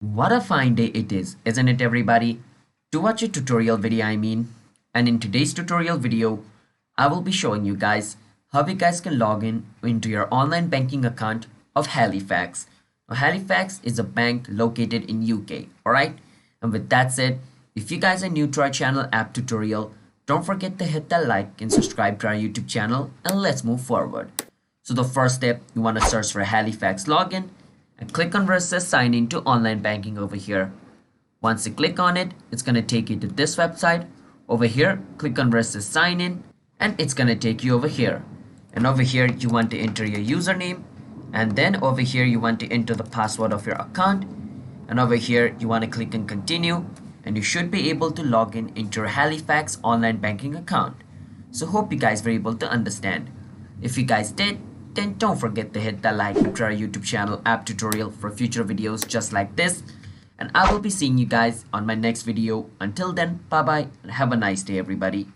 What a fine day it is, isn't it everybody? To watch a tutorial video And in today's tutorial video, I will be showing you guys how you guys can log in into your online banking account of Halifax. Now, Halifax is a bank located in UK, alright? And with that said, if you guys are new to our channel app tutorial, don't forget to hit that like and subscribe to our YouTube channel and let's move forward. So the first step, you want to search for Halifax login and click on where it says sign in to online banking over here. Once you click on it, it's going to take you to this website. Over here, click on where it says sign in and it's going to take you over here. And over here, you want to enter your username. And then over here, you want to enter the password of your account. And over here, you want to click on continue. And you should be able to log in into your Halifax online banking account. So hope you guys were able to understand. If you guys did, then don't forget to hit that like to our YouTube channel app tutorial for future videos just like this. And I will be seeing you guys on my next video. Until then, bye bye and have a nice day everybody.